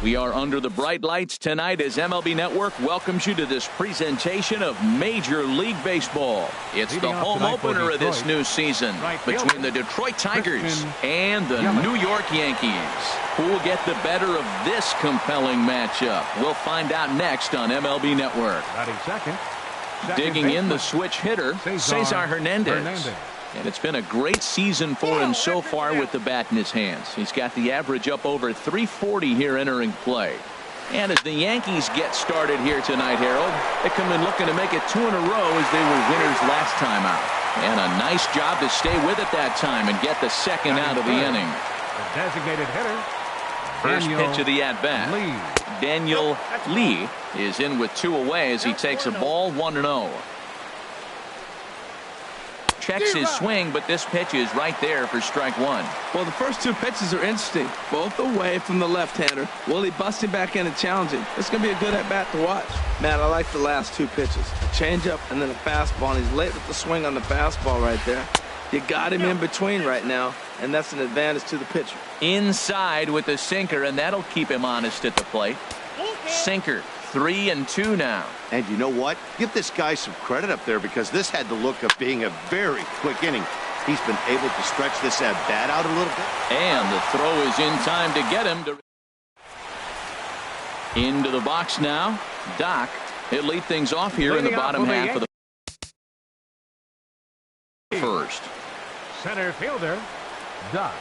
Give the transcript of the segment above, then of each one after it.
We are under the bright lights tonight as MLB Network welcomes you to this presentation of Major League Baseball. It's the home opener of this new season between the Detroit Tigers and the New York Yankees. Who will get the better of this compelling matchup? We'll find out next on MLB Network. Digging in the switch hitter, Cesar Hernandez. And it's been a great season for him so far with the bat in his hands. He's got the average up over 340 here entering play. And as the Yankees get started here tonight, Harold, they come in looking to make it 2 in a row as they were winners last time out. And a nice job to stay with it that time and get the second out of the inning. The designated hitter. First pitch of the at-bat. Daniel Lee is in with 2 away as he takes a ball 1-0. Checks his swing, but this pitch is right there for strike 1. Well, the first 2 pitches are interesting. Both away from the left-hander. Will he bust him back in and challenge him? It's going to be a good at-bat to watch. Man, I like the last 2 pitches. A changeup and then a fastball, and he's late with the swing on the fastball right there. You got him in between right now, and that's an advantage to the pitcher. Inside with the sinker, and that'll keep him honest at the plate. Sinker, 3-2 now. And you know what? Give this guy some credit up there because this had the look of being a very quick inning. He's been able to stretch this at-bat out a little bit. And the throw is in time to get him to into the box now. Doc, he'll lead things off here in the bottom half of the first. Center fielder, Doc.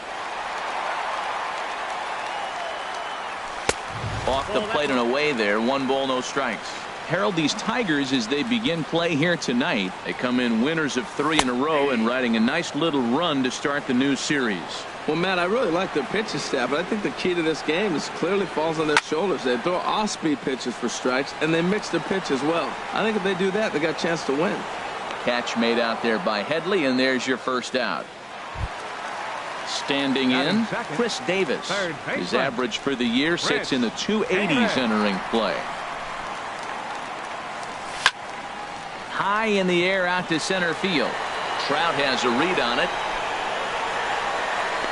Off the plate and away there. 1 ball, no strikes. Harold, these Tigers, as they begin play here tonight, they come in winners of 3 in a row and riding a nice little run to start the new series. Well, Matt, I really like their pitching staff, but I think the key to this game is clearly falls on their shoulders. They throw off-speed pitches for strikes, and they mix their pitch as well. I think if they do that, they got a chance to win. Catch made out there by Headley, and there's your first out. Standing in, Chris Davis. His average for the year sits in the 280s entering play. High in the air out to center field. Trout has a read on it.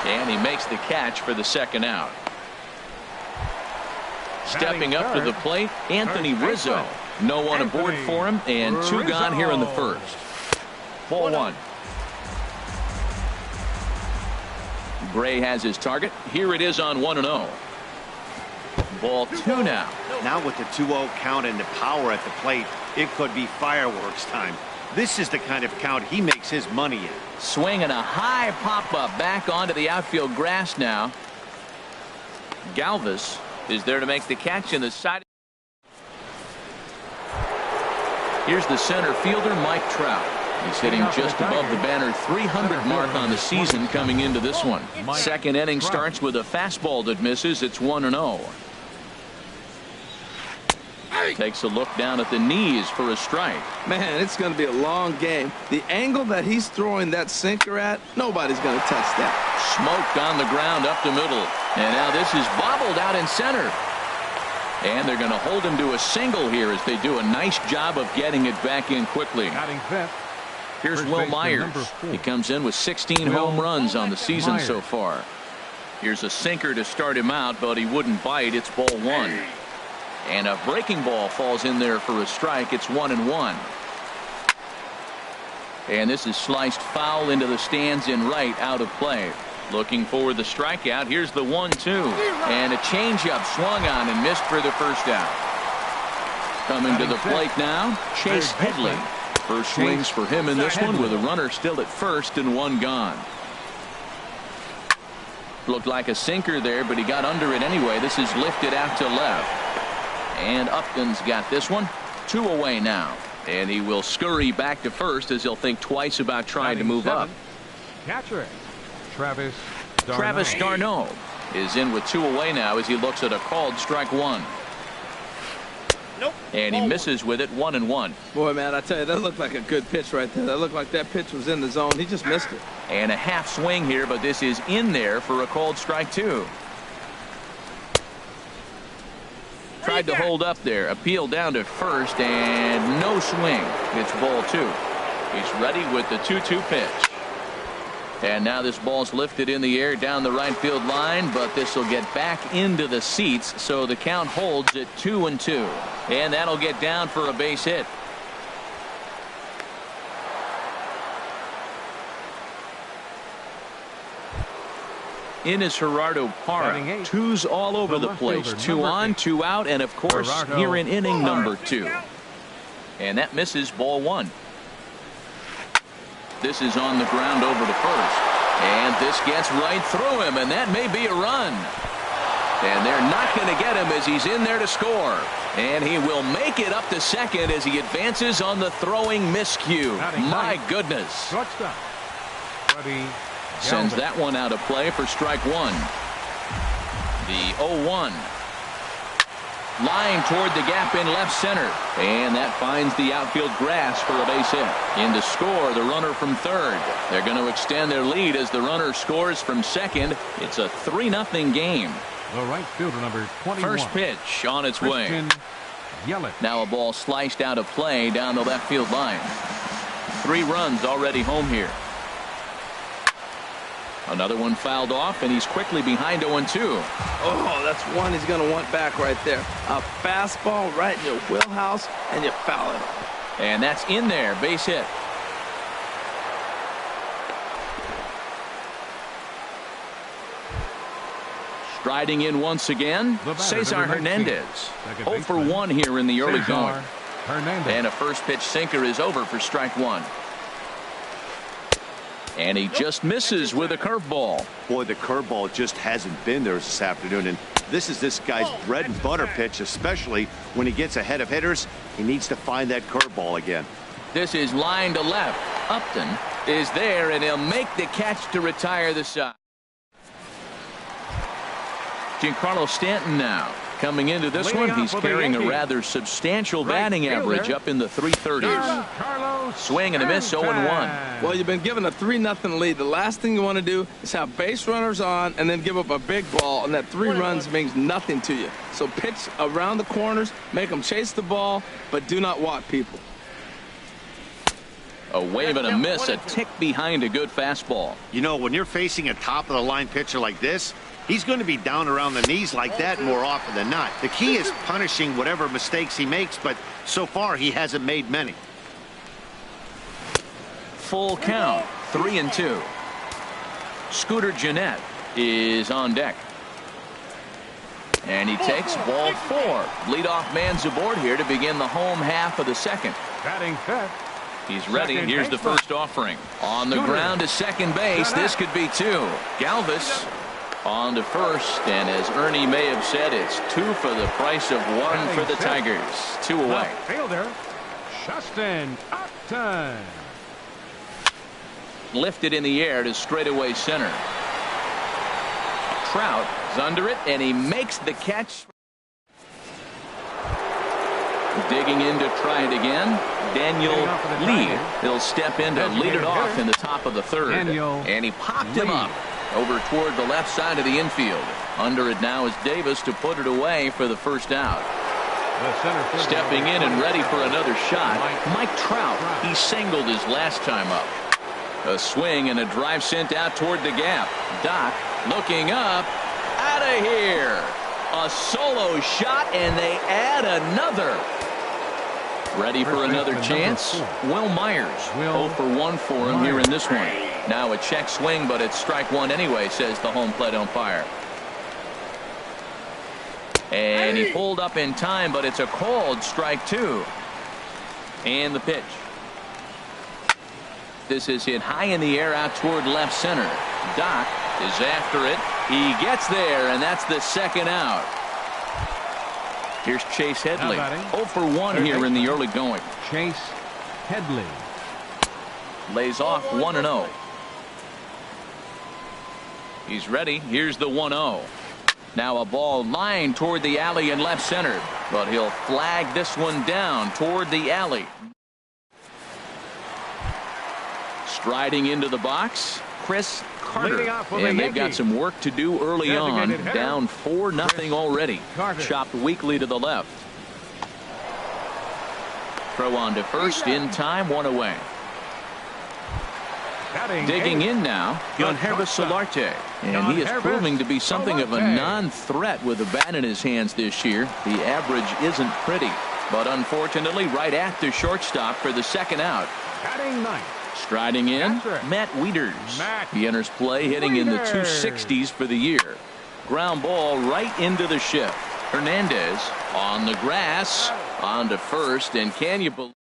And he makes the catch for the second out. Stepping up to the plate, Anthony Rizzo. No one aboard for him, and 2 gone here in the first. Ball 1. Gray has his target. Here it is on 1-0. Ball 2 now. Now with the 2-0 count and the power at the plate, it could be fireworks time. This is the kind of count he makes his money in. Swinging a high pop-up back onto the outfield grass now. Galvis is there to make the catch in the side. Here's the center fielder, Mike Trout. He's hitting just above the banner 300 mark on the season coming into this one. Second inning starts with a fastball that misses. It's 1-0. Takes a look down at the knees for a strike. Man, it's going to be a long game. The angle that he's throwing that sinker at, nobody's going to touch that. Smoked on the ground up the middle. And now this is bobbled out in center. And they're going to hold him to a single here as they do a nice job of getting it back in quickly. Here's Will Myers. He comes in with 16 home runs on the season so far. Here's a sinker to start him out, but he wouldn't bite. It's ball 1. And a breaking ball falls in there for a strike. It's 1-1. And this is sliced foul into the stands in right, out of play. Looking for the strikeout. Here's the 1-2. And a changeup swung on and missed for the first out. Coming to the plate now, Chase Headley. First swings for him in this one with a runner still at first and 1 gone. Looked like a sinker there, but he got under it anyway. This is lifted out to left. And Upton's got this one. 2 away now. And he will scurry back to first as he'll think twice about trying to move up. Catcher Travis d'Arnaud is in with 2 away now as he looks at a called strike 1. And he misses with it. 1-1. Boy, man, I tell you, that looked like a good pitch right there. That looked like that pitch was in the zone. He just missed it. And a half swing here, but this is in there for a called strike 2. Tried to hold up there. Appeal down to first, and no swing. It's ball 2. He's ready with the 2-2 pitch. And now this ball's lifted in the air down the right field line, but this will get back into the seats, so the count holds at 2-2. And that'll get down for a base hit. In is Gerardo Parra. Twos all over the place. 2 on, 2 out, and of course here in inning number 2. And that misses, ball 1. This is on the ground over to first. And this gets right through him, and that may be a run. And they're not going to get him as he's in there to score. And he will make it up to second as he advances on the throwing miscue. My goodness. Shortstop. Sends that one out of play for strike 1. The 0-1. Line toward the gap in left center. And that finds the outfield grass for a base hit. In to score, the runner from third. They're going to extend their lead as the runner scores from second. It's a 3-0 game. The right fielder, number 21. First pitch on its way. Now a ball sliced out of play down the left field line. 3 runs already home here. Another one fouled off, and he's quickly behind 0-2. Oh, that's one he's going to want back right there. A fastball right in your wheelhouse, and you foul it. And that's in there, base hit. Striding in once again, Cesar Hernandez. 0 for 1 here in the early going. And a first pitch sinker is over for strike 1. And he just misses with a curveball. Boy, the curveball just hasn't been there this afternoon. And this is this guy's bread and butter pitch, especially when he gets ahead of hitters. He needs to find that curveball again. This is line to left. Upton is there, and he'll make the catch to retire the side. Giancarlo Stanton now. Coming into this one, he's carrying a rather substantial batting average up in the 330s. Swing and a miss, 0-1. Well, you've been given a 3-0 lead. The last thing you want to do is have base runners on and then give up a big ball, and that 3 runs means nothing to you. So pitch around the corners, make them chase the ball, but do not walk people. A wave and a miss, a tick behind a good fastball. You know, when you're facing a top-of-the-line pitcher like this, he's going to be down around the knees like that more often than not. The key is punishing whatever mistakes he makes, but so far he hasn't made many. Full count, 3-2. Scooter Gennett is on deck. And he takes ball 4. Leadoff man's aboard here to begin the home half of the second. Batting fifth. He's ready. Here's the first offering. On the ground to second base. This could be 2. Galvis on to first, and as Ernie may have said, it's 2 for the price of 1 for the Tigers. 2 away. Fielder, Justin Upton. Lifted in the air to straightaway center. Trout is under it, and he makes the catch. Digging in to try it again. Daniel Lee. He'll step in to lead it off in the top of the third. And he popped him up over toward the left side of the infield. Under it now is Davis to put it away for the first out. Stepping in and ready for another shot, Mike Trout. He singled his last time up. A swing and a drive sent out toward the gap. Doc looking up. Out of here. A solo shot, and they add another. Ready for another chance? Will Myers. 0 for 1 for him here in this one. Now a check swing, but it's strike 1 anyway, says the home plate umpire. And he pulled up in time, but it's a called strike 2. And the pitch. This is hit high in the air out toward left center. Doc is after it. He gets there, and that's the second out. Here's Chase Headley. 0 for 1 here in the early going. Chase Headley lays off 1-0. He's ready. Here's the 1-0. Now a ball lined toward the alley in left center, but he'll flag this one down toward the alley. Striding into the box, Chris Carter, and they've got some work to do early on. Down 4-0 already. Chopped weakly to the left. Throw on to first in time, 1 away. Digging in now, Yonhervis Solarte. And he is proving to be something of a non-threat with the bat in his hands this year. The average isn't pretty. But unfortunately, right at the shortstop for the second out. Striding in, Matt Wieters. He enters play hitting in the 260s for the year. Ground ball right into the shift. Hernandez on the grass, on to first, and can you believe?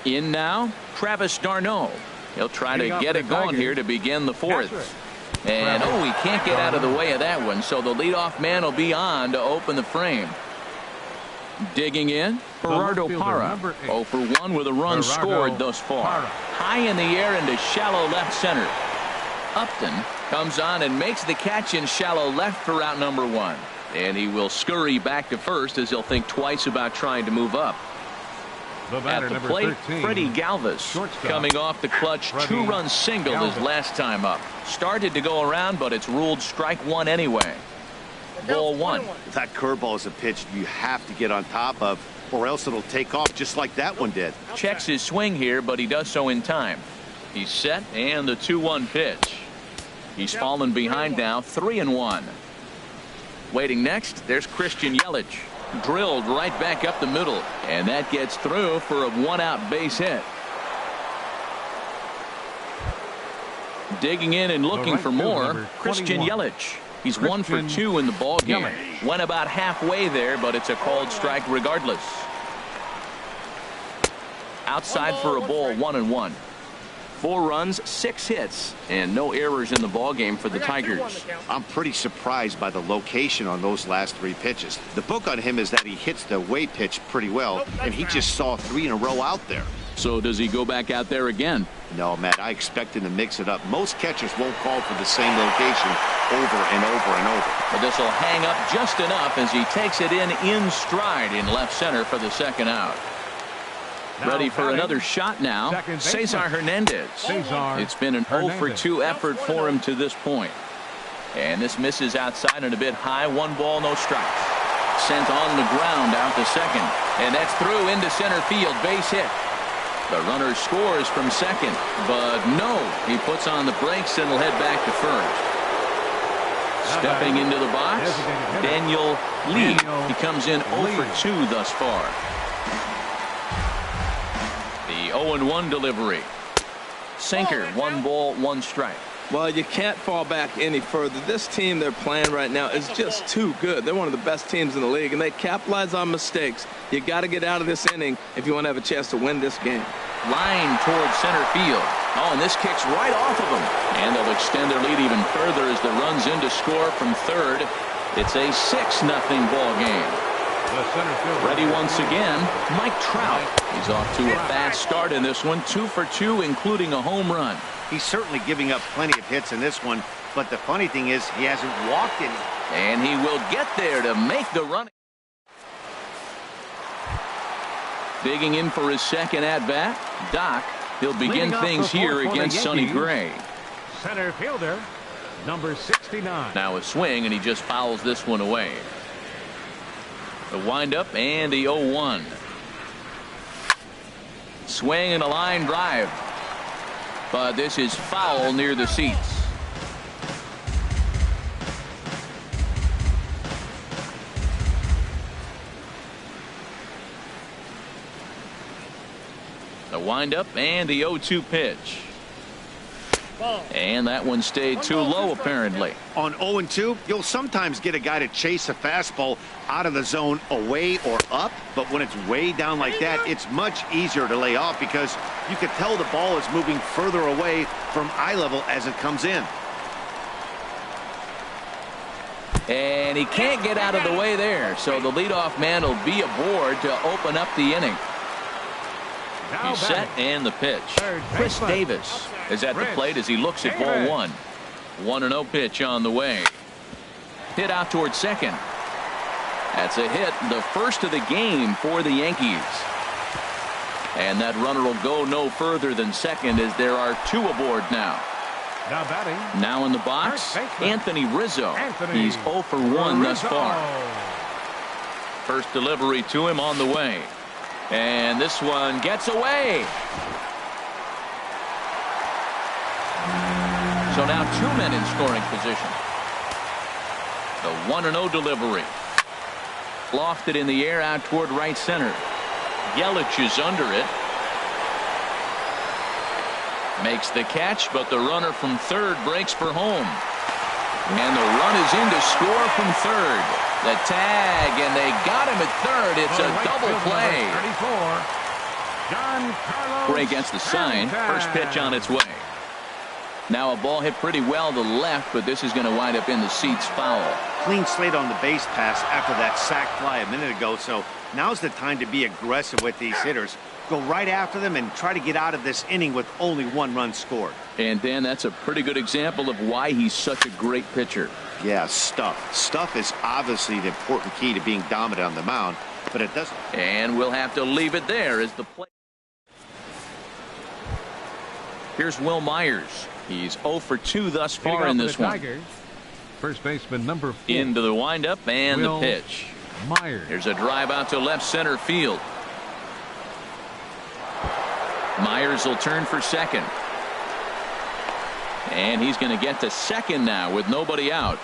In now, Travis d'Arnaud. He'll try to get it going here to begin the fourth. And oh, he can't get out of the way of that one, so the leadoff man will be on to open the frame. Digging in, Gerardo Parra. 0 for 1 with a run scored thus far. High in the air into shallow left center. Upton comes on and makes the catch in shallow left for out number 1. And he will scurry back to first as he'll think twice about trying to move up. At the plate, Freddie Galvis coming off the clutch 2-run single his last time up. Started to go around, but it's ruled strike 1 anyway. Ball 1. That curveball is a pitch you have to get on top of, or else it'll take off just like that one did. Checks his swing here, but he does so in time. He's set, and the 2-1 pitch. He's fallen behind now, 3-1. Waiting next, there's Christian Yelich. Drilled right back up the middle, and that gets through for a 1-out base hit. Digging in and looking for more, Christian Yelich. He's 1 for 2 in the ball game. Went about halfway there, but it's a called strike regardless. Outside for a ball, 1-1. 4 runs, 6 hits, and no errors in the ball game for the Tigers. I'm pretty surprised by the location on those last 3 pitches. The book on him is that he hits the away pitch pretty well, and he just saw 3 in a row out there. So does he go back out there again? No, Matt, I expect him to mix it up. Most catchers won't call for the same location over and over and over. But this will hang up just enough as he takes it in stride in left center for the second out. Ready for another shot now, Cesar Hernandez. It's been an 0 for 2 effort for him to this point. And this misses outside and a bit high. 1 ball, no strikes. Sent on the ground out to second. And that's through into center field. Base hit. The runner scores from second. But no, he puts on the brakes and will head back to first. Stepping into the box, Daniel Lee. He comes in 0 for 2 thus far. The 0-1 delivery. Sinker, 1 ball, 1 strike. Well, you can't fall back any further. This team they're playing right now is just too good. They're one of the best teams in the league, and they capitalize on mistakes. You got to get out of this inning if you want to have a chance to win this game. Line towards center field. Oh, and this kicks right off of them. And they'll extend their lead even further as the run's in to score from third. It's a 6-0 ball game. Ready once again, Mike Trout. He's off to a fast start in this one. 2 for 2, including a home run. He's certainly giving up plenty of hits in this one, but the funny thing is he hasn't walked any. And he will get there to make the run. Digging in for his second at-bat, Doc. He'll begin things here against Sonny Gray. Center fielder, number 69. Now a swing, and he just fouls this one away. The windup and the 0-1. Swing and a line drive. But this is foul near the seats. The windup and the 0-2 pitch. And that one stayed too low, apparently. On 0-2, you'll sometimes get a guy to chase a fastball out of the zone away or up, but when it's way down like that, it's much easier to lay off because you can tell the ball is moving further away from eye level as it comes in. And he can't get out of the way there, so the leadoff man will be aboard to open up the inning. He's set, and the pitch. Chris Davis is at the plate as he looks at ball 1. 1-0 pitch on the way. Hit out towards second. That's a hit, the first of the game for the Yankees. And that runner will go no further than second as there are 2 aboard now. Now in the box, Anthony Rizzo. He's 0 for 1 thus far. First delivery to him on the way. And this one gets away. So now 2 men in scoring position. The 1-0 delivery. Lofted in the air out toward right center. Yelich is under it. Makes the catch, but the runner from third breaks for home. And the run is in to score from third. The tag, and they got him at third. It's a double play. Gray against the sign. First pitch on its way. Now a ball hit pretty well to the left, but this is going to wind up in the seats foul. Clean slate on the base pass after that sac fly a minute ago, so now's the time to be aggressive with these hitters. Go right after them and try to get out of this inning with only 1 run scored. And Dan, that's a pretty good example of why he's such a great pitcher. Yeah, stuff. Stuff is obviously the important key to being dominant on the mound, but it doesn't. And we'll have to leave it there as the play. Here's Will Myers. He's 0 for 2 thus far in this one. First baseman number 4. Into the windup and Will the pitch. Myers. There's a drive out to left center field. Myers will turn for second. And he's going to get to second now with nobody out.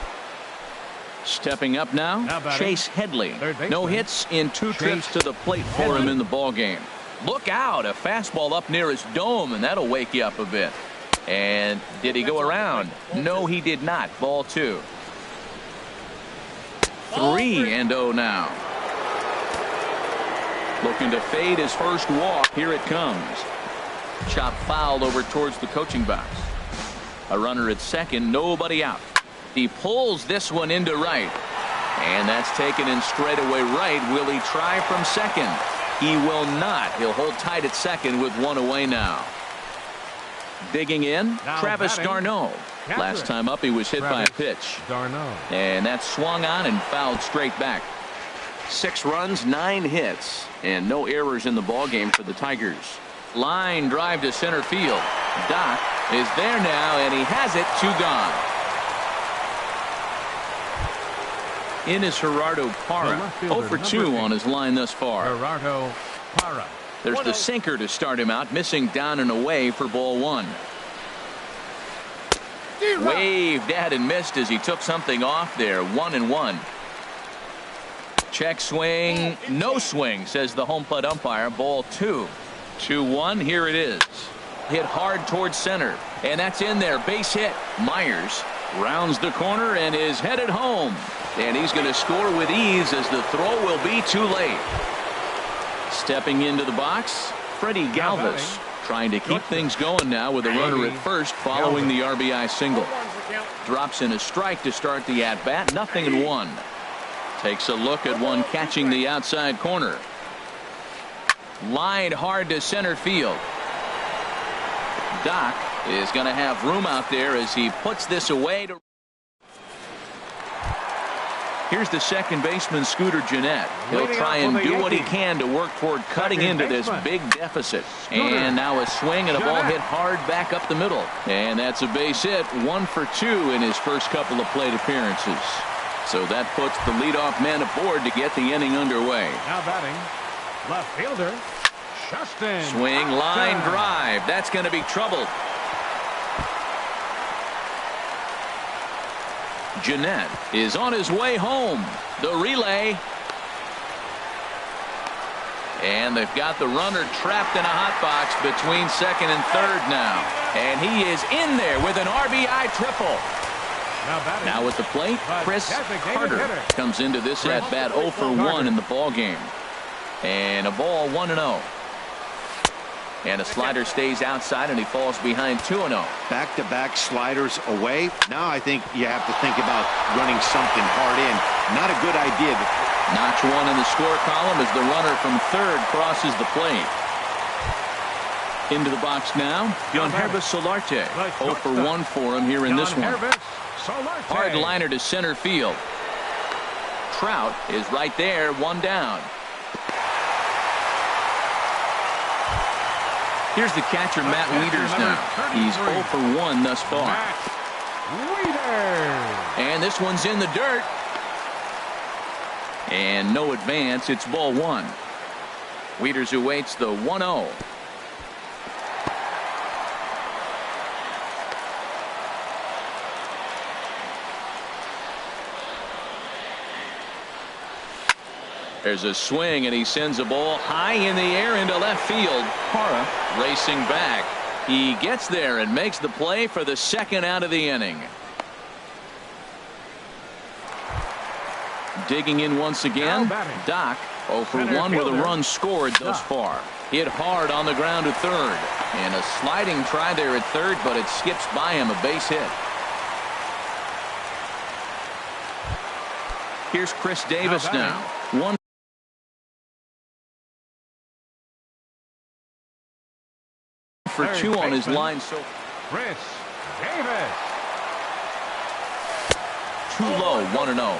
Stepping up now Chase Headley. No hits in 2 trips to the plate for him in the ball game. Look out, a fastball up near his dome, and that'll wake you up a bit. And did he go around? No, he did not. Ball 2. 3-0 now. Looking to fade his first walk. Here it comes. Chop fouled over towards the coaching box. A runner at second, nobody out. He pulls this one into right. And that's taken in straightaway right. Will he try from second? He will not. He'll hold tight at second with 1 away now. Digging in, now Travis batting. d'Arnaud. Last time up he was hit by a pitch. d'Arnaud. And that swung on and fouled straight back. 6 runs, 9 hits, and no errors in the ballgame for the Tigers. Line drive to center field. Doc is there now, and he has it. 2 gone. In is Gerardo Parra. 0 for 2 on his line thus far. Gerardo Parra. There's the sinker to start him out, missing down and away for ball 1. Waved at and missed as he took something off there. 1-1. Check swing, no swing, says the home plate umpire. Ball 2. 2-1. Here it is. Hit hard towards center, and that's in there. Base hit. Myers rounds the corner and is headed home. And he's going to score with ease as the throw will be too late. Stepping into the box, Freddie Galvis trying to keep things going now with a runner at first following the RBI single. Drops in a strike to start the at-bat. 0-1. Takes a look at one catching the outside corner. Lined hard to center field. Doc is going to have room out there as he puts this away. Here's the second baseman, Scooter Gennett. He'll try and do what he can to work toward cutting into this big deficit. And now a swing and a ball hit hard back up the middle. And that's a base hit. 1 for 2 in his first couple of plate appearances. So that puts the leadoff man aboard to get the inning underway. Now batting, left fielder, Justin. Swing, line drive. That's going to be trouble. Gennett is on his way home. The relay. And they've got the runner trapped in a hot box between second and third now. And he is in there with an RBI triple. Now at the plate, Chris Carter comes into this at bat 0 for 1 in the ball game. And a ball 1-0. And a slider stays outside and he falls behind 2-0. Back-to-back sliders away. Now I think you have to think about running something hard in. Not a good idea. Notch 1 in the score column as the runner from third crosses the plate. Into the box now, Yangervis Solarte. 0 for 1 for him here in this one. Hard liner to center field. Trout is right there, 1 down. Here's the catcher, Matt Wieters now. He's 0 for 1 thus far. And this one's in the dirt. And no advance. It's ball 1. Wieters awaits the 1-0. There's a swing, and he sends a ball high in the air into left field. Parra racing back. He gets there and makes the play for the second out of the inning. Digging in once again, Doc 0 for 1 with a run scored thus far. Hit hard on the ground to third. And a sliding try there at third, but it skips by him, a base hit. Here's Chris Davis now. 1 for 2 on his line. So Chris Davis. Too low, 1-0.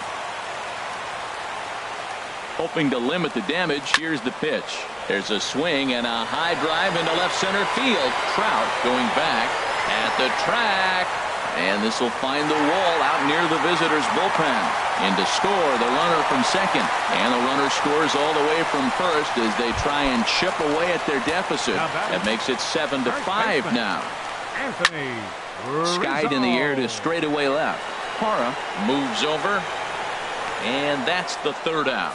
Hoping to limit the damage. Here's the pitch. There's a swing and a high drive into left center field. Trout going back at the track. And this will find the wall out near the visitors' bullpen. In to score the runner from second. And the runner scores all the way from first as they try and chip away at their deficit. That makes it 7-5 now. Anthony Skied in the air to straightaway left. Parra moves over. And that's the third out.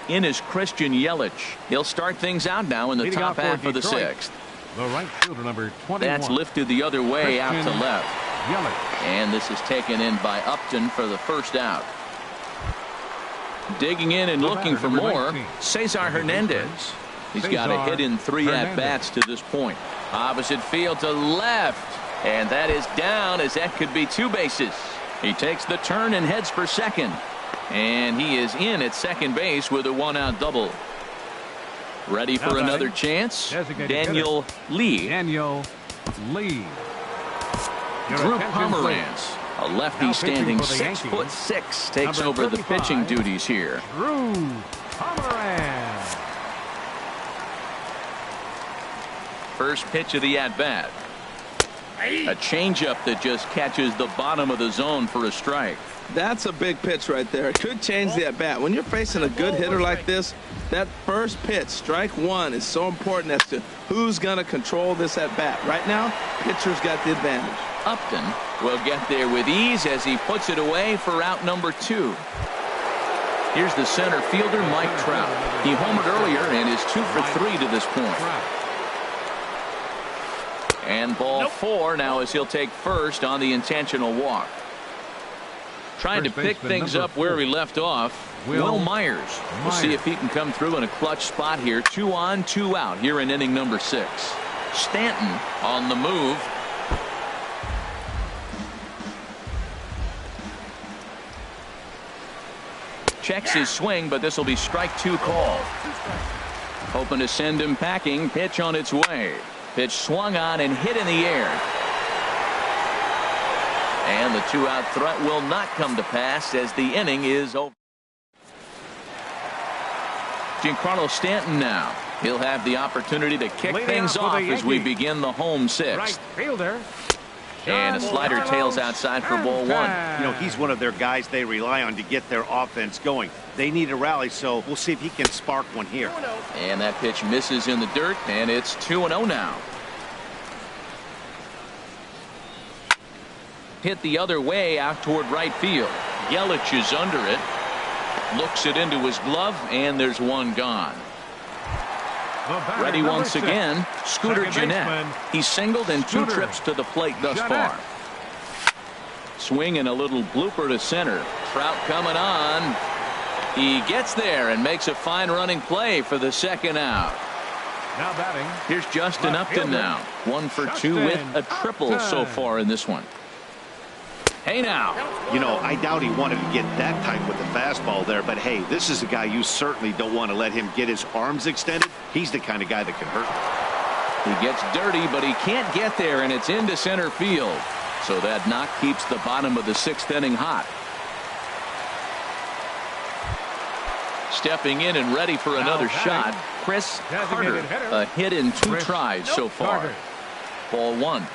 In is Christian Yelich. He'll start things out now in the Leading top off for half of the Detroit, sixth. the right fielder, number 21. That's lifted the other way out to left. Yelich. And this is taken in by Upton for the first out. Digging in and looking for more, Cesar Hernandez. He's got a hit in 3 at-bats to this point. Opposite field to left. And that is down, as that could be 2 bases. He takes the turn and heads for second. And he is in at second base with a 1-out double. Ready for another chance? Daniel Lee. Daniel Lee. Drew Pomeranz, a lefty standing 6'6", takes over the pitching duties here. Drew Pomeranz. First pitch of the at-bat. A changeup that just catches the bottom of the zone for a strike. That's a big pitch right there. It could change the at-bat. When you're facing a good hitter like this, that first pitch, strike one, is so important as to who's going to control this at-bat. Right now, pitcher's got the advantage. Upton will get there with ease as he puts it away for out number 2. Here's the center fielder, Mike Trout. He homered earlier and is 2 for 3 to this point. And ball 4 now as he'll take first on the intentional walk. Trying to pick things up where he left off, Will Myers. We'll see if he can come through in a clutch spot here. 2 on, 2 out here in inning number 6. Stanton on the move. Checks his swing, but this will be strike 2 call. Hoping to send him packing. Pitch on its way. Pitch swung on and hit in the air. And the 2-out threat will not come to pass as the inning is over. Giancarlo Stanton now. He'll have the opportunity to kick things off as we begin the home 6th. Right fielder. And a slider tails outside for ball 1. You know, he's one of their guys they rely on to get their offense going. They need a rally, so we'll see if he can spark one here. And that pitch misses in the dirt, and it's 2-0 now. Hit the other way out toward right field. Yelich is under it. Looks it into his glove, and there's one gone. Ready once again, Scooter Gennett. He's singled and 2 trips to the plate thus far. Swing and a little blooper to center. Trout coming on. He gets there and makes a fine running play for the second out. Now batting. Here's Justin Upton now. 1 for 2 with a triple so far in this one. Hey now. You know, I doubt he wanted to get that tight with the fastball there, but hey, this is a guy you certainly don't want to let him get his arms extended. He's the kind of guy that can hurt. He gets dirty, but he can't get there, and it's into center field. So that knock keeps the bottom of the 6th inning hot. Stepping in and ready for another shot, Chris Carter. A hit in 2 tries so far. Ball 1.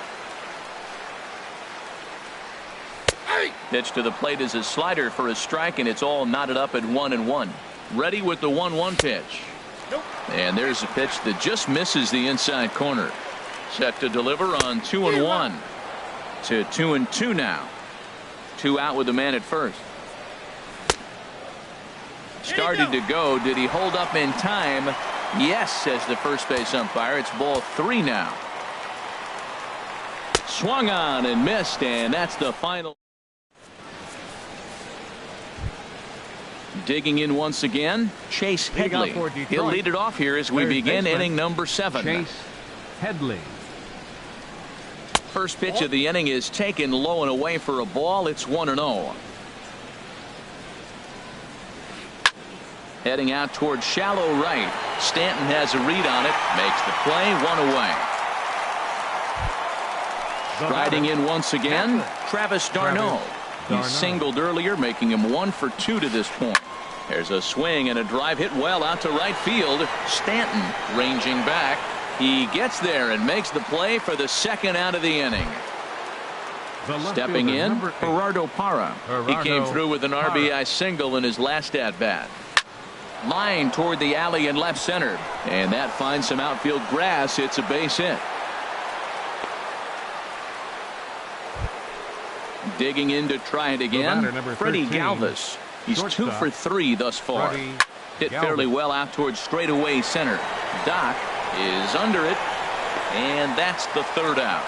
Pitch to the plate is a slider for a strike, and it's all knotted up at 1-1. Ready with the 1-1 pitch. And there's a pitch that just misses the inside corner. Set to deliver on 2-1 to 2-2 now. 2 out with the man at first. started to go. Did he hold up in time? Yes, says the first base umpire. It's ball 3 now. Swung on and missed, and that's the final. Digging in once again, Chase Headley. He'll lead it off here as we begin inning number 7. Chase Headley. First pitch of the inning is taken low and away for a ball. It's 1-0. Heading out towards shallow right. Stanton has a read on it. Makes the play. 1 away. Riding in once again, Travis d'Arnaud. He singled earlier, making him 1 for 2 to this point. There's a swing and a drive hit well out to right field. Stanton ranging back. He gets there and makes the play for the second out of the inning. Stepping in, Gerardo Parra. He came through with an RBI single in his last at-bat. Line toward the alley in left center, and that finds some outfield grass. It's a base hit. Digging in to try it again, Freddie Galvis. He's 2 for 3 thus far. Hit fairly well out towards straightaway center. Doc is under it, and that's the third out.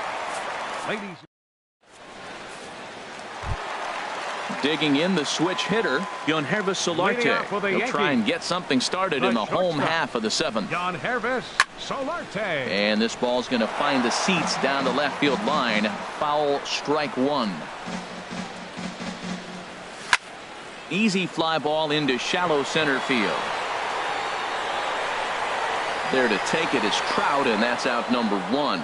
Digging in, the switch hitter, Yonervis Solarte. He'll try and get something started in the home half of the 7th. Yonervis Solarte. And this ball's going to find the seats down the left field line. Foul, strike 1. Easy fly ball into shallow center field. There to take it is Trout, and that's out number 1.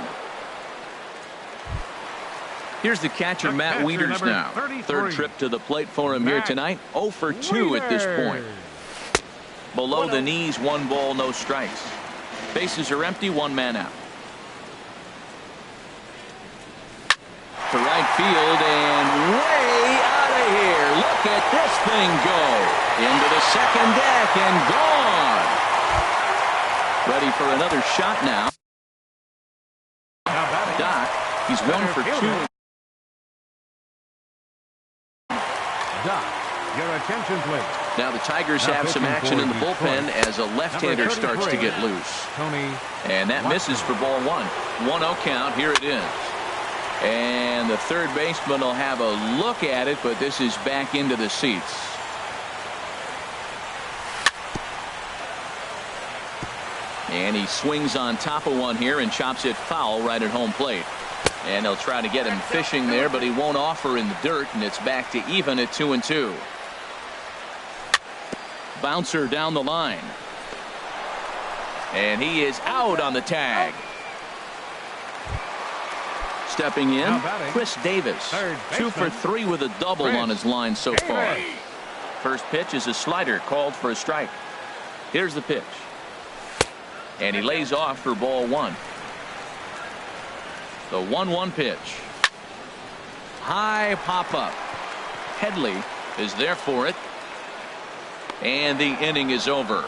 Here's the catcher, Matt Wieters now. Third trip to the plate for him here tonight. 0 for 2 at this point. Below the knees, 1 ball, no strikes. Bases are empty, 1 man out. To right field and way out of here. Look at this thing go. Into the second deck and gone. Ready for another shot now. Doc, he's 1 for 2. Doc, your attention please. Now the Tigers have some action in the bullpen as a left-hander starts to get loose. And that misses for ball 1. 1-0 count. Here it is. And the third baseman will have a look at it, but this is back into the seats. And he swings on top of one here and chops it foul right at home plate. And they'll try to get him fishing there, but he won't offer in the dirt, and it's back to even at 2-2. Bouncer down the line. And he is out on the tag. Stepping in, Chris Davis. 2 for 3 with a double on his line so far. First pitch is a slider called for a strike. Here's the pitch. And he lays off for ball 1. The 1-1 pitch. High pop up. Headley is there for it. And the inning is over.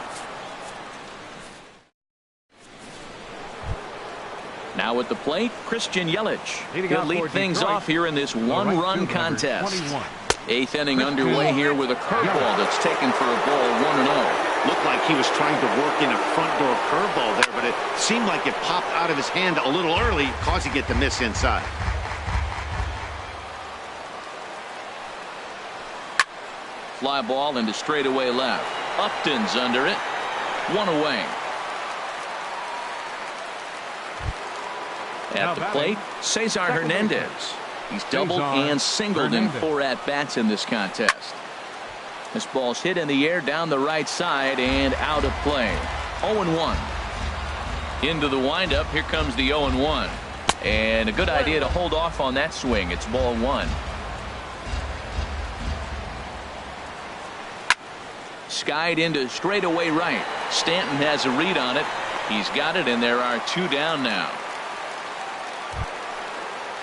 Now at the plate, Christian Yelich. He'll lead things off here in this 1-run contest. 8th inning underway here with a curveball that's taken for a ball. 1-0. Looked like he was trying to work in a front door curveball there, but it seemed like it popped out of his hand a little early, causing it to miss inside. Fly ball into straightaway left. Upton's under it. 1 away. At the plate, Cesar Hernandez. He's doubled and singled in 4 at-bats in this contest. This ball's hit in the air down the right side and out of play. 0-1. Into the windup. Here comes the 0-1. And a good idea to hold off on that swing. It's ball 1. Skied into straightaway right. Stanton has a read on it. He's got it, and there are 2 down now.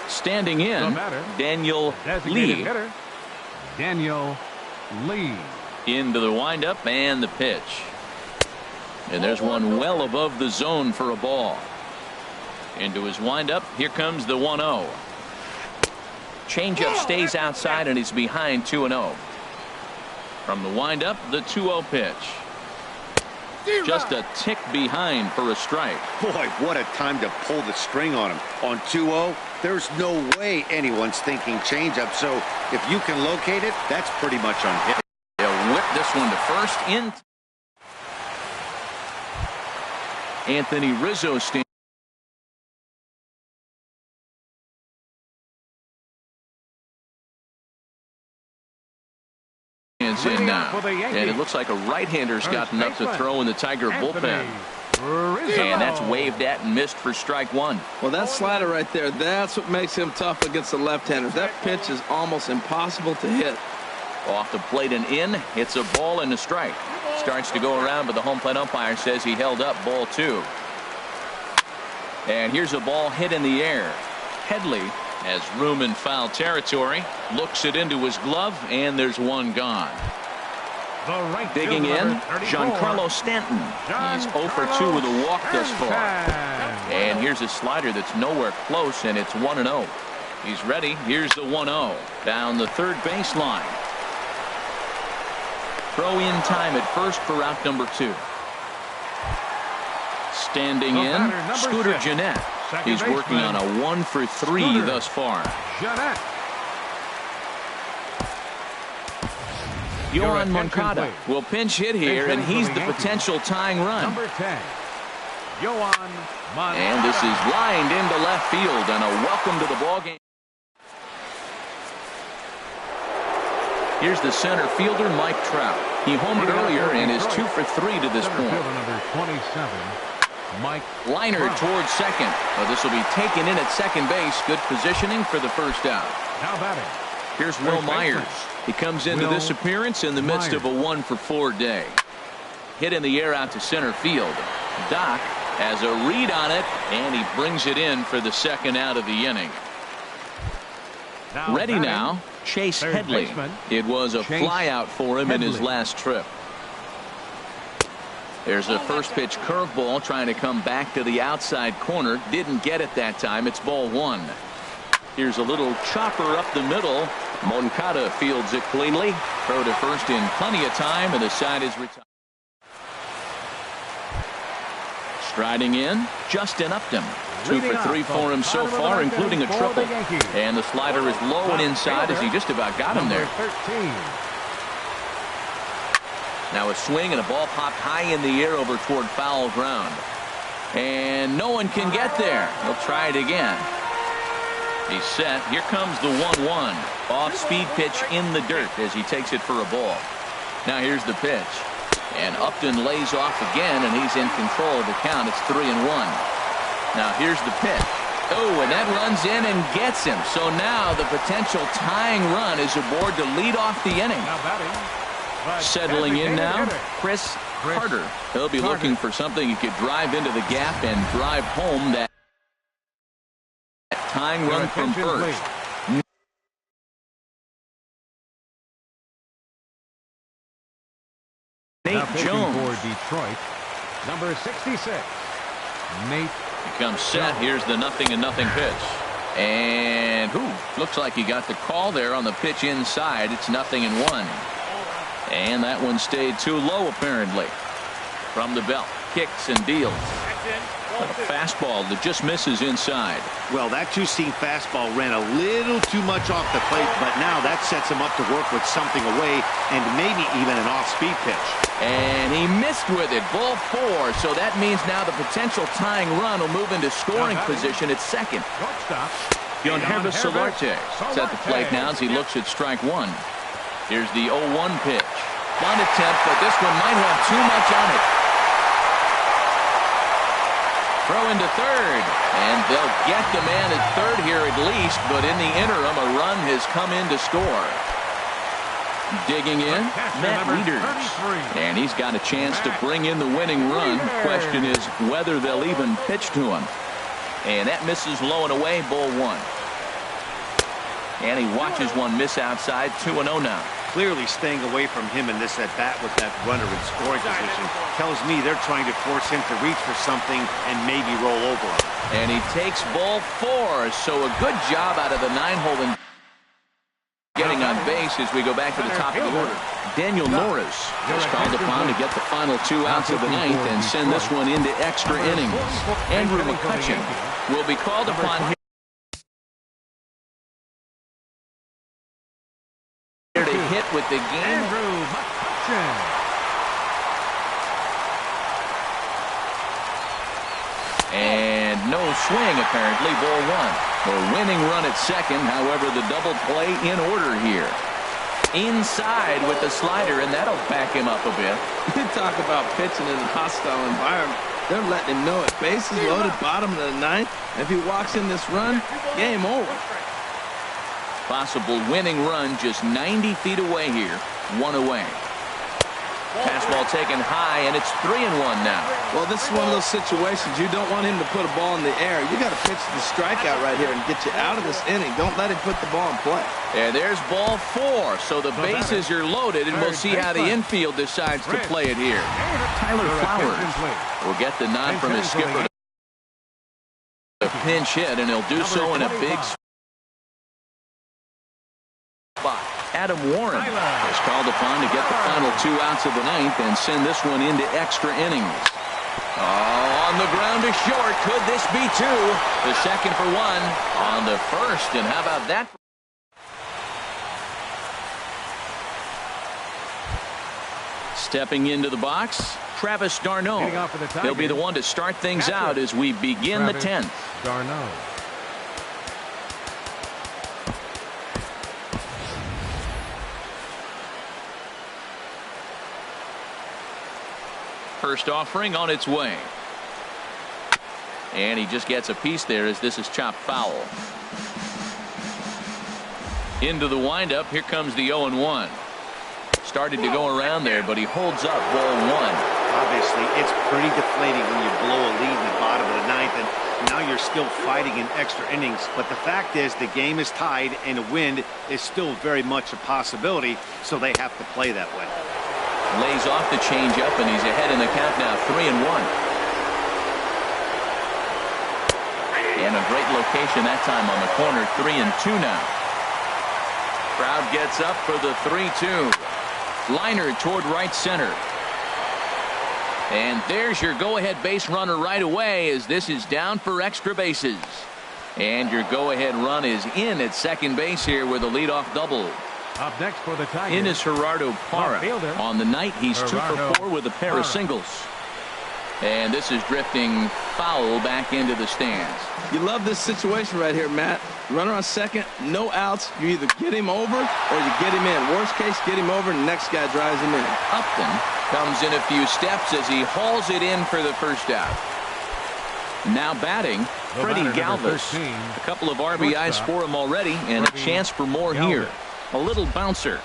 Standing in, Daniel Lee. Daniel Lee. Into the windup and the pitch. And there's one well above the zone for a ball. Into his windup. Here comes the 1-0. Changeup stays outside and he's behind 2-0. From the windup, the 2-0 pitch. Just a tick behind for a strike. Boy, what a time to pull the string on him. On 2-0, there's no way anyone's thinking changeup. So if you can locate it, that's pretty much on hit. They'll whip this one to first. In Anthony Rizzo stands in now, and it looks like a right-hander's gotten up to throw in the Tiger bullpen, and that's waved at and missed for strike one. Well, that slider right there, that's what makes him tough against the left-handers. That pitch is almost impossible to hit. Off the plate and in, it's a ball and a strike. Starts to go around, but the home plate umpire says he held up ball 2. And here's a ball hit in the air. Headley has room in foul territory, looks it into his glove, and there's one gone. Digging in, Giancarlo Stanton. He's 0 for 2 with a walk thus far. And here's a slider that's nowhere close, and it's 1-0. He's ready. Here's the 1-0 down the third baseline. Throw in time at first for out number 2. Standing in, Scooter Gennett. He's working on a 1 for 3 thus far. Yohan Moncada will pinch hit here, and he's the potential tying run. And this is lined into left field, and a welcome to the ballgame. Here's the center fielder, Mike Trout. He homered earlier and is 2 for 3 to this point. Liner towards second. Well, this will be taken in at second base. Good positioning for the first out. Here's Will Myers. He comes into this appearance in the midst of a 1 for 4 day. Hit in the air out to center field. Doc has a read on it, and he brings it in for the second out of the inning. Ready now, Chase Headley. It was a flyout for him in his last trip. There's a first pitch curveball trying to come back to the outside corner. Didn't get it that time. It's ball 1. Here's a little chopper up the middle. Moncada fields it cleanly. Throw to first in plenty of time, and the side is retired. Striding in, Justin Upton. 2 for 3 for him so far, including a triple. And the slider is low and inside as he just about got him there. Now a swing and a ball popped high in the air over toward foul ground. And no one can get there. He'll try it again. He's set. Here comes the 1-1. Off-speed pitch in the dirt as he takes it for a ball. Now here's the pitch. And Upton lays off again, and he's in control of the count. It's 3-1. Now here's the pitch. Oh, and that runs in and gets him. So now the potential tying run is aboard to lead off the inning. Settling in now, Chris Carter. He'll be looking for something he could drive into the gap and drive home that tying run from first. Nate Jones. For Detroit, number 66. Nate. He comes set. Here's the 0-0 pitch. And looks like he got the call there on the pitch inside. It's 0-1. And that one stayed too low, apparently. From the belt, kicks and deals. A fastball that just misses inside. Well, that two-seam fastball ran a little too much off the plate, but now that sets him up to work with something away and maybe even an off-speed pitch. And he missed with it. Ball 4. So that means now the potential tying run will move into scoring position at second. Yohan Solarte is at the plate now as he looks at strike 1. Here's the 0-1 pitch. Bunt attempt, but this one might have too much on it. Throw into third, and they'll get the man at third here at least, but in the interim, a run has come in to score. Digging in, Matt Wieters, and he's got a chance to bring in the winning run. Question is whether they'll even pitch to him. And that misses low and away, ball 1. And he watches one miss outside, 2-0 now. Clearly staying away from him in this at-bat with that runner in scoring position tells me they're trying to force him to reach for something and maybe roll over him. And he takes ball 4, so a good job out of the 9-hole in getting standing on base as we go back to the top of the order. Daniel Norris is called upon to get the final 2 outs of the ninth and send this one into extra innings. Andrew McCutchen will be called upon here to hit with the game. Andrew McCutchen. And no swing, apparently. Ball one. The winning run at second. However, the double play in order here. Inside with the slider, and that'll back him up a bit. You talk about pitching in a hostile environment. They're letting him know it. Bases loaded, bottom of the ninth. If he walks in this run, game over. Possible winning run just 90 feet away here. 1 away. Fastball taken high, and it's 3-1 now. Well, this is one of those situations you don't want him to put a ball in the air. You got to pitch the strikeout right here and get you out of this inning. Don't let him put the ball in play. And there's ball 4. So the bases are loaded, and we'll see how the infield decides to play it here. Tyler Flowers will get the nod from his skipper. A pinch hit, and he'll do so in a big spot. Adam Warren is called upon to get the final 2 outs of the ninth and send this one into extra innings. Oh, on the ground to short. Could this be 2? The second for 1 on the first. And how about that? Stepping into the box, Travis d'Arnaud. He'll be the one to start things out as we begin the 10th. d'Arnaud. First offering on its way. And he just gets a piece there as this is chopped foul. Into the windup. Here comes the 0-1. Started to go around there, but he holds up ball 1. Obviously, it's pretty deflating when you blow a lead in the bottom of the ninth, and now you're still fighting in extra innings. But the fact is, the game is tied, and a win is still very much a possibility, so they have to play that way. Lays off the changeup, and he's ahead in the count now, 3-1. And a great location that time on the corner, 3-2 now. Crowd gets up for the 3-2. Liner toward right center. And there's your go-ahead base runner right away as this is down for extra bases. And your go-ahead run is in at second base here with a leadoff double. Up next for the Tigers. In is Gerardo Parra. On the night, he's 2 for 4 with a pair of singles. And this is drifting foul back into the stands. You love this situation right here, Matt. Runner on second, no outs. You either get him over or you get him in. Worst case, get him over, and the next guy drives him in. Upton comes in a few steps as he hauls it in for the first out. Now batting, Freddie Galvis. A couple of RBIs for him already, and a chance for more here. A little bouncer.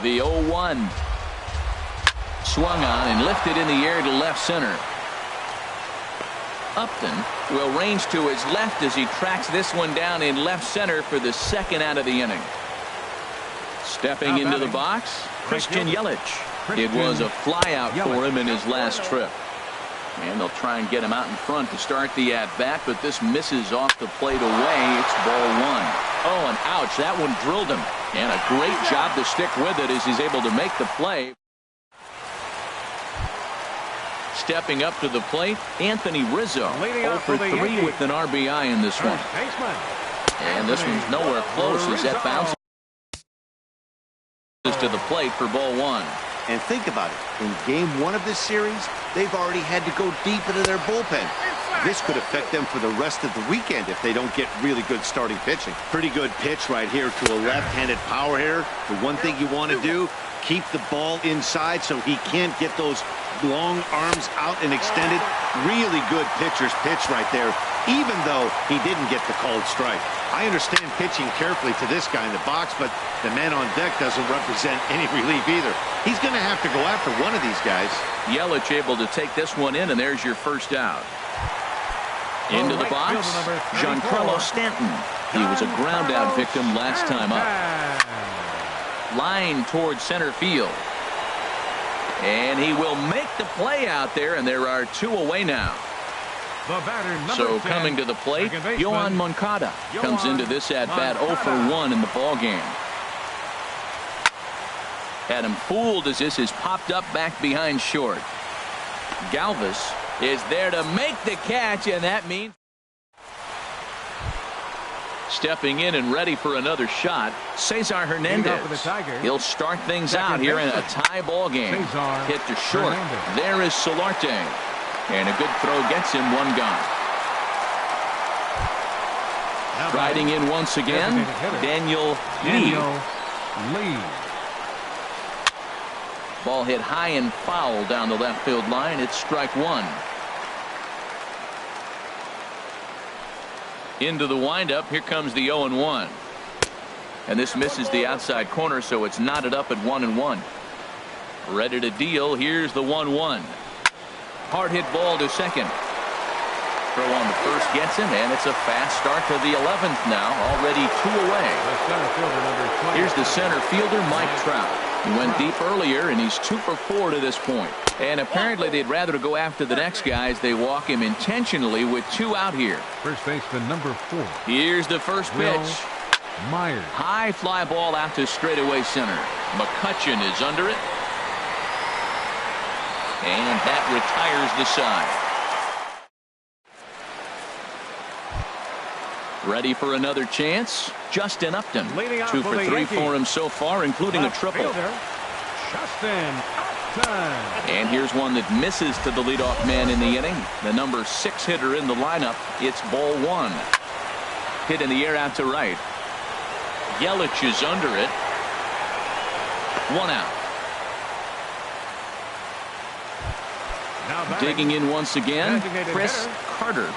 The 0-1. Swung on and lifted in the air to left center. Upton will range to his left as he tracks this one down in left center for the second out of the inning. Stepping into the box, Christian Yelich. It was a fly out for him in his last trip. And they'll try and get him out in front to start the at-bat, but this misses off the plate away. It's ball 1. Oh, and ouch, that one drilled him. And a great job to stick with it as he's able to make the play. Stepping up to the plate, Anthony Rizzo. 0 for 3 with an RBI in this one. And this one's nowhere close as that bounces to the plate for ball 1. And think about it. In game 1 of this series, they've already had to go deep into their bullpen. This could affect them for the rest of the weekend if they don't get really good starting pitching. Pretty good pitch right here to a left-handed power hitter. The one thing you want to do, keep the ball inside so he can't get those long arms out and extended. Really good pitcher's pitch right there, even though he didn't get the called strike. I understand pitching carefully to this guy in the box, but the man on deck doesn't represent any relief either. He's going to have to go after one of these guys. Yelich able to take this one in, and there's your first out. Into the box, Giancarlo Stanton. He was a ground out victim last time up. Line towards center field. And he will make the play out there, and there are 2 away now. The batter, number So 10, coming to the plate, second baseman, Yohan Moncada comes into this at-bat 0 for 1 in the ballgame. Had him fooled as this is popped up back behind short. Galvis is there to make the catch, and that means stepping in and ready for another shot, Cesar Hernandez. He'll start things out here in a tie ball game. Hit to short. There is Solarte. And a good throw gets him one gone. Riding in once again, Daniel Lee. Ball hit high and foul down the left field line. It's strike one. Into the windup. Here comes the 0-1. And this misses the outside corner, so it's knotted up at 1-1. Ready to deal. Here's the 1-1. Hard hit ball to second. Throw on the first gets him, and it's a fast start to the 11th now. Already 2 away. Here's the center fielder, Mike Trout. He went deep earlier, and he's 2 for 4 to this point. And apparently they'd rather go after the next guy as they walk him intentionally with 2 out here. First baseman number 4. Here's the first pitch. Myers. High fly ball out to straightaway center. McCutchen is under it. And that retires the side. Ready for another chance. Justin Upton. 2 for 3 for him so far, including a triple. And here's one that misses to the leadoff man in the inning. The number 6 hitter in the lineup. It's ball 1. Hit in the air out to right. Yelich is under it. 1 out. Digging in once again, Chris Carter.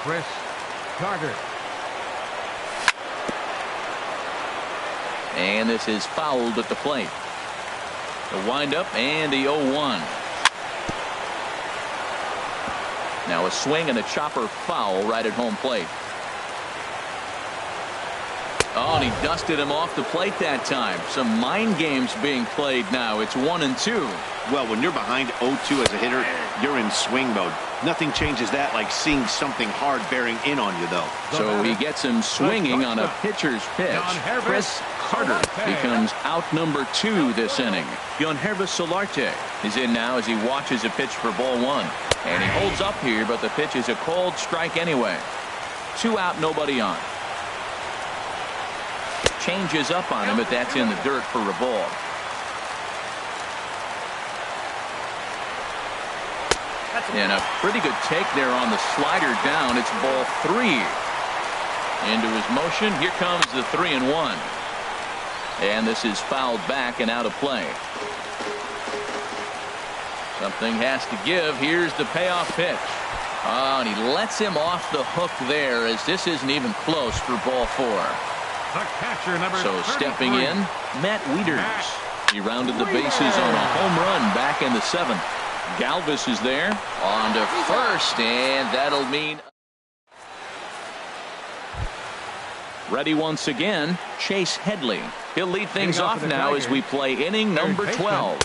And this is fouled at the plate. The windup and the 0-1. Now a swing and a chopper foul right at home plate. Oh, and he dusted him off the plate that time. Some mind games being played now. It's 1-2. Well, when you're behind 0-2 as a hitter, you're in swing mode. Nothing changes that like seeing something hard bearing in on you, though. So he gets him swinging on a pitcher's pitch. Chris Carter becomes out number 2 this inning. Yangervis Solarte is in now as he watches a pitch for ball 1. And he holds up here, but the pitch is a cold strike anyway. 2 out, nobody on. Changes up on him, but that's in the dirt for a ball. And a pretty good take there on the slider down. It's ball 3. Into his motion. Here comes the 3-1. And this is fouled back and out of play. Something has to give. Here's the payoff pitch. Oh, and he lets him off the hook there as this isn't even close for ball 4. The catcher, number so 33. Stepping in, Matt Wieters. He rounded the bases on a home run back in the 7th. Galvis is there on to first, and that'll mean ready once again, Chase Headley. He'll lead things off now as we play inning number 12.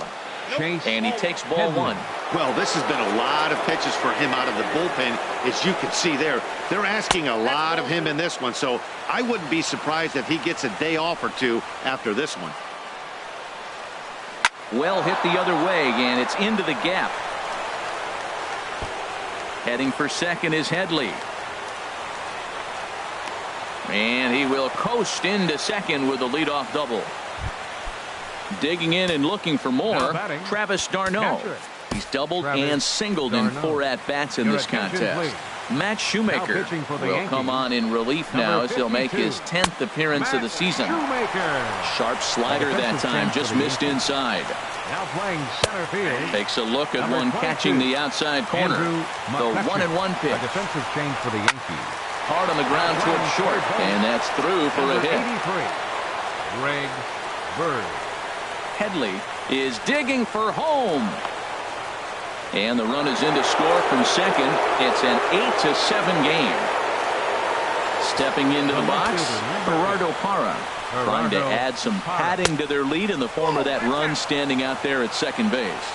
And he takes ball 1. Well, this has been a lot of pitches for him out of the bullpen, as you can see there. They're asking a lot of him in this one, so I wouldn't be surprised if he gets a day off or 2 after this one. Well hit the other way, and it's into the gap. Heading for second is Headley. And he will coast into second with a leadoff double. Digging in and looking for more, Travis d'Arnaud. He's doubled and singled in 4 at-bats in this contest. Matt Shoemaker will come on in relief now as he'll make his 10th appearance of the season. Sharp slider that time, just missed inside. Now playing center field. Takes a look at one catching the outside corner. The 1-1 pitch. A defensive change for the Yankees. Hard on the ground towards short, and that's through for a hit. Greg Bird. Headley is digging for home. And the run is in to score from second. It's an 8-7 game. Stepping into the box, Gerardo Parra. Trying to add some padding to their lead in the form of that run standing out there at second base.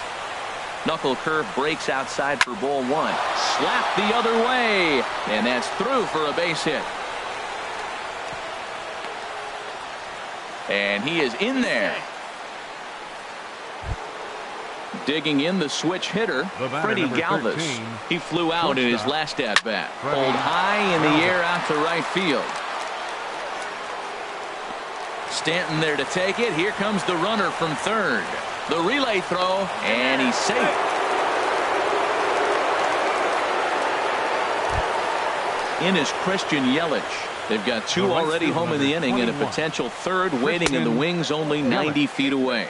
Knuckle curve breaks outside for ball one. Slapped the other way, and that's through for a base hit. And he is in there. Digging in the switch hitter, Freddie Galvis. He flew out in his last at-bat. Pulled high in the air out to right field. Stanton there to take it. Here comes the runner from third. The relay throw, and he's safe. In is Christian Yelich. They've got two already home in the inning and a potential third waiting in the wings only 90 feet away.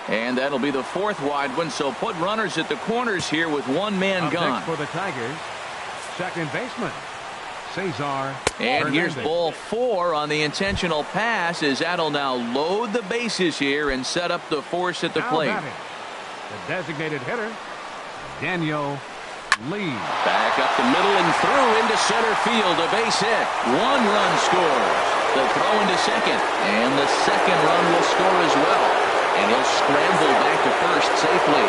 And that'll be the fourth wide one, so put runners at the corners here with one man gone. For the Tigers, second baseman, Cesar. And here's ball four on the intentional pass as that'll now load the bases here and set up the force at the plate. The designated hitter, Daniel Lee. Back up the middle and through into center field. A base hit. One run scores. The throw into second. And the second run will score as well. And he'll scramble back to first safely.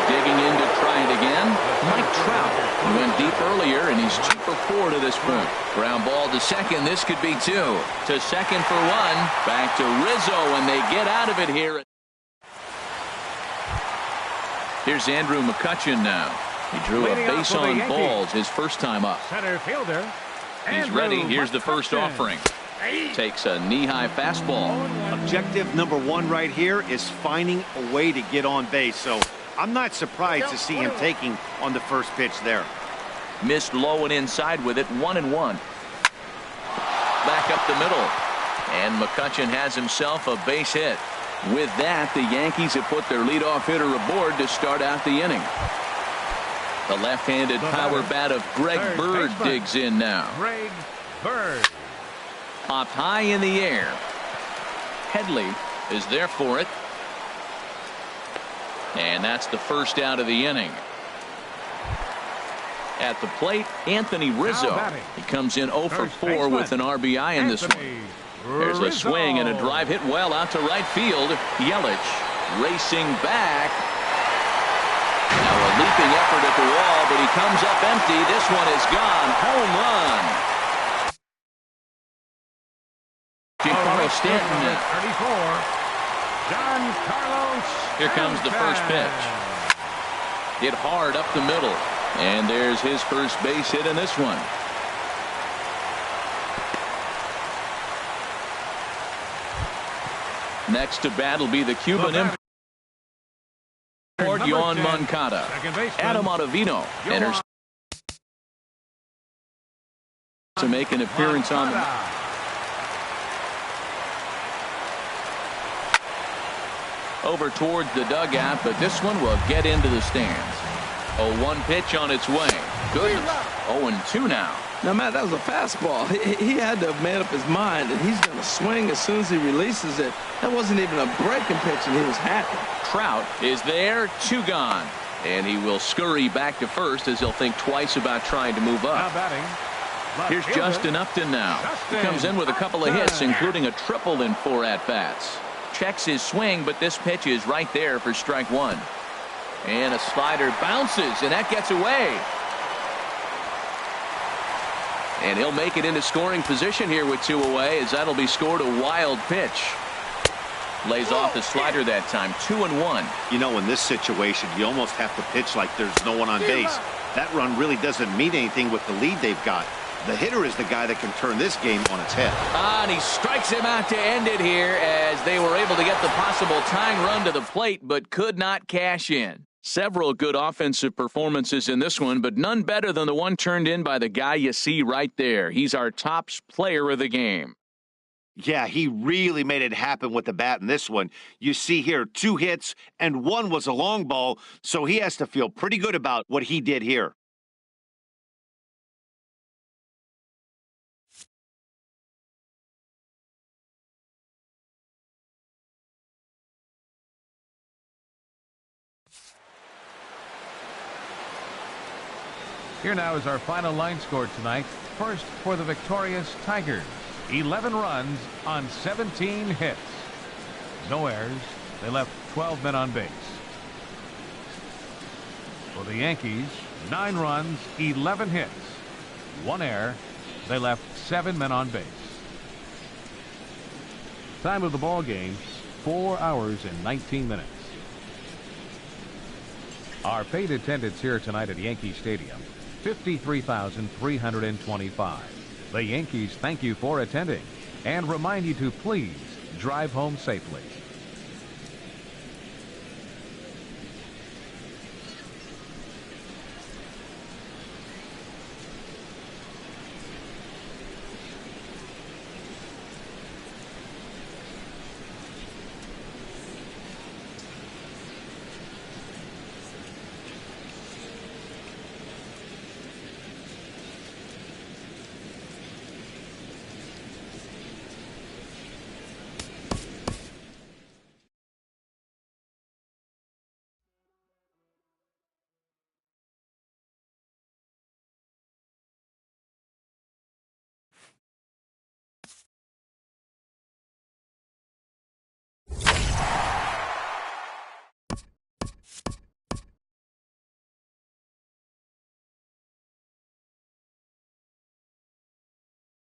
Digging in to try it again. Mike Trout. He went deep earlier, and he's 2 for 4 to this point. Ground ball to second. This could be 2. To second for 1. Back to Rizzo, and they get out of it here. Here's Andrew McCutchen now. He drew a base on balls his first time up. Center fielder. He's ready. Here's the first offering. Takes a knee-high fastball. Objective number 1 right here is finding a way to get on base. So I'm not surprised to see him taking on the first pitch there. Missed low and inside with it. 1-1. Back up the middle. And McCutchen has himself a base hit. With that, the Yankees have put their leadoff hitter aboard to start out the inning. The left-handed power bat of Greg Bird digs in now. Greg Bird. Popped high in the air. Headley is there for it. And that's the first out of the inning. At the plate, Anthony Rizzo. He comes in 0 for 4 with an RBI in this one. There's a swing and a drive hit well out to right field. Yelich racing back. Now a leaping effort at the wall, but he comes up empty. This one is gone. Home run. Giancarlo Stanton. 34. John Carlos. Here comes the first pitch. Hit hard up the middle. And there's his first base hit in this one. Next to bat will be the Cuban import, Yoan Moncada. Adam Ottavino enters to make an appearance on the over towards the dugout, but this one will get into the stands. 0-1 pitch on its way. Good. 0-2 now. Now, Matt, that was a fastball. He had to have made up his mind that he's going to swing as soon as he releases it. That wasn't even a breaking pitch, and he was happy. Trout is there, 2 gone. And he will scurry back to first as he'll think twice about trying to move up. Here's Justin Upton now. He comes in with a couple of hits, including a triple in 4 at-bats. Checks his swing, but this pitch is right there for strike 1. And a slider bounces, and that gets away. And he'll make it into scoring position here with 2 away, as that'll be scored a wild pitch. Lays off the slider that time. 2-1. You know, in this situation, you almost have to pitch like there's no one on base. That run really doesn't mean anything with the lead they've got. The hitter is the guy that can turn this game on its head. And he strikes him out to end it here, as they were able to get the possible tying run to the plate, but could not cash in. Several good offensive performances in this one, but none better than the one turned in by the guy you see right there. He's our top player of the game. Yeah, he really made it happen with the bat in this one. You see here 2 hits, and 1 was a long ball, so he has to feel pretty good about what he did here. Here now is our final line score tonight. First for the victorious Tigers. 11 runs on 17 hits. No errors. They left 12 men on base. For the Yankees, 9 runs, 11 hits, 1 error. They left 7 men on base. Time of the ball game, 4 hours and 19 minutes. Our paid attendance here tonight at Yankee Stadium, 53,325. The Yankees thank you for attending and remind you to please drive home safely.